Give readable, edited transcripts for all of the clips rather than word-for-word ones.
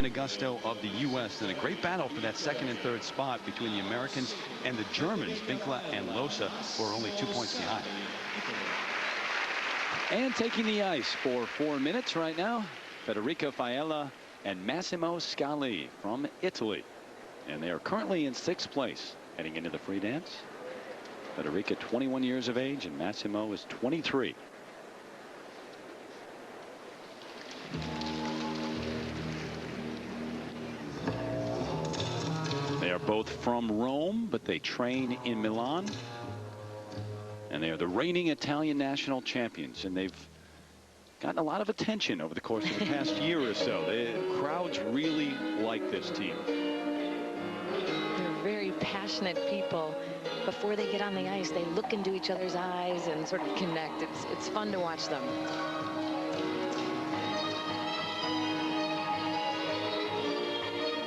Augusto of the U.S. and a great battle for that second and third spot between the Americans and the Germans, Winkler and Losa, who are only 2 points behind. And taking the ice for 4 minutes right now, Federica Faiella and Massimo Scali from Italy. And they are currently in 6th place heading into the free dance. Federica 21 years of age and Massimo is 23. They are both from Rome, but they train in Milan. And they are the reigning Italian national champions, and they've gotten a lot of attention over the course of the past year or so. The crowds really like this team. They're very passionate people. Before they get on the ice, they look into each other's eyes and sort of connect. It's fun to watch them.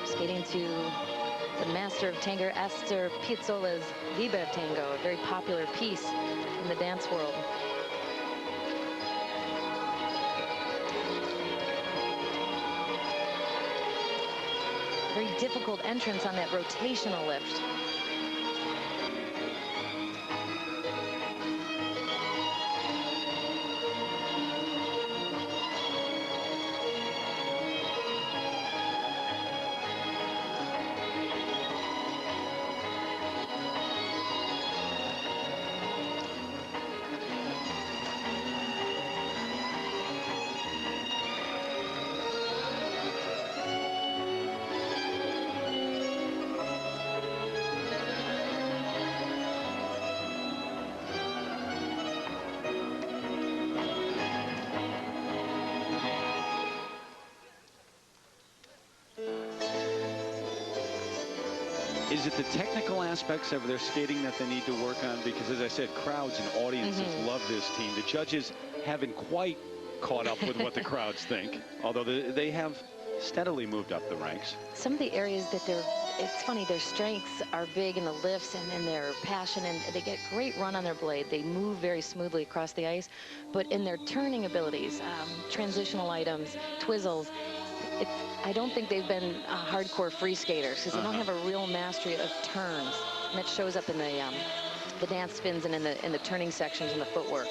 Skating to the master of tango, Esther Piazzolla's Liber Tango, a very popular piece in the dance world. Very difficult entrance on that rotational lift. Is it the technical aspects of their skating that they need to work on? Because, as I said, crowds and audiences love this team. The judges haven't quite caught up with what the crowds think, although they have steadily moved up the ranks. Some of the areas that it's funny, their strengths are big in the lifts and in their passion, and they get great run on their blade. They move very smoothly across the ice, but in their turning abilities, transitional items, twizzles, I don't think they've been hardcore free skaters because they don't have a real mastery of turns, and that shows up in the dance spins and in the turning sections and the footwork.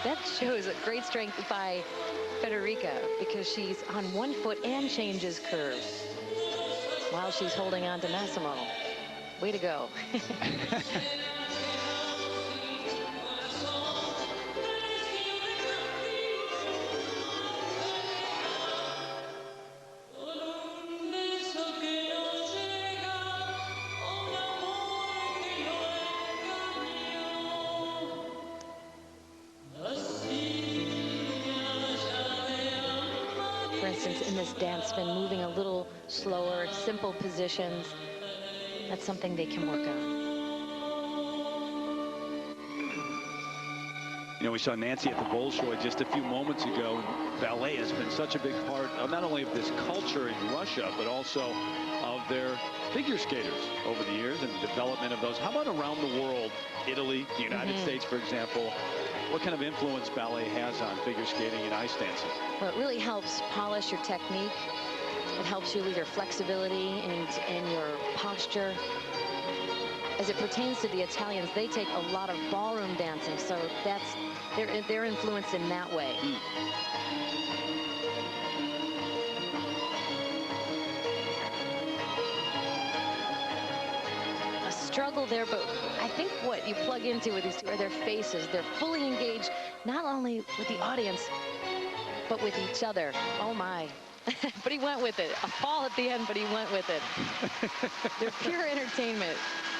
That shows a great strength by Federica because she's on one foot and changes curves while she's holding on to Massimo. Way to go. For instance, in this dance spin, moving a little slower, simple positions, that's something they can work on. You know, we saw Nancy at the Bolshoi just a few moments ago. Ballet has been such a big part of not only of this culture in Russia, but also of their figure skaters over the years and the development of those. How about around the world, Italy, the United States, for example? What kind of influence ballet has on figure skating and ice dancing? Well, it really helps polish your technique. It helps you with your flexibility and your posture. As it pertains to the Italians, they take a lot of ballroom dancing, so that's they're influenced in that way. A struggle there, but I think what you plug into with these two are their faces. They're fully engaged, not only with the audience, but with each other. Oh my. But he went with it. A fall at the end, but he went with it. They're pure entertainment.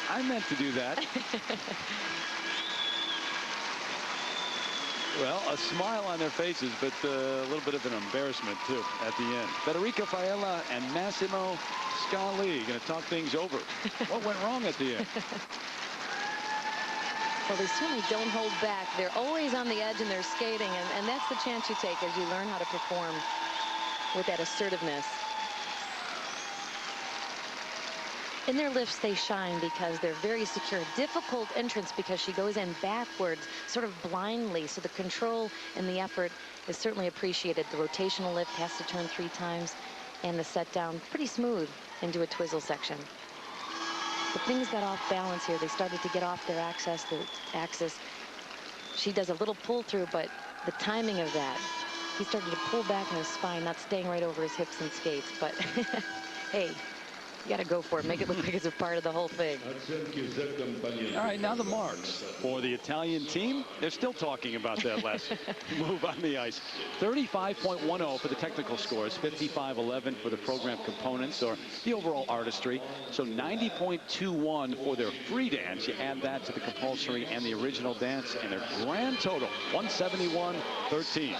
I meant to do that. Well, a smile on their faces, but a little bit of an embarrassment, too, at the end. Federica Faiella and Massimo Scali going to talk things over. What went wrong at the end? Well, they certainly don't hold back. They're always on the edge in their skating, and that's the chance you take as you learn how to perform with that assertiveness. In their lifts, they shine because they're very secure. Difficult entrance because she goes in backwards, sort of blindly. So the control and the effort is certainly appreciated. The rotational lift has to turn 3 times, and the set down pretty smooth into a twizzle section. But things got off balance here. They started to get off their axis. She does a little pull through, but the timing of that, he started to pull back in his spine, not staying right over his hips and skates. But hey, you got to go for it. Make it look like it's a part of the whole thing. All right, now the marks for the Italian team. They're still talking about that last move on the ice. 35.10 for the technical scores, 55.11 for the program components or the overall artistry. So 90.21 for their free dance. You add that to the compulsory and the original dance, and their grand total 171.13.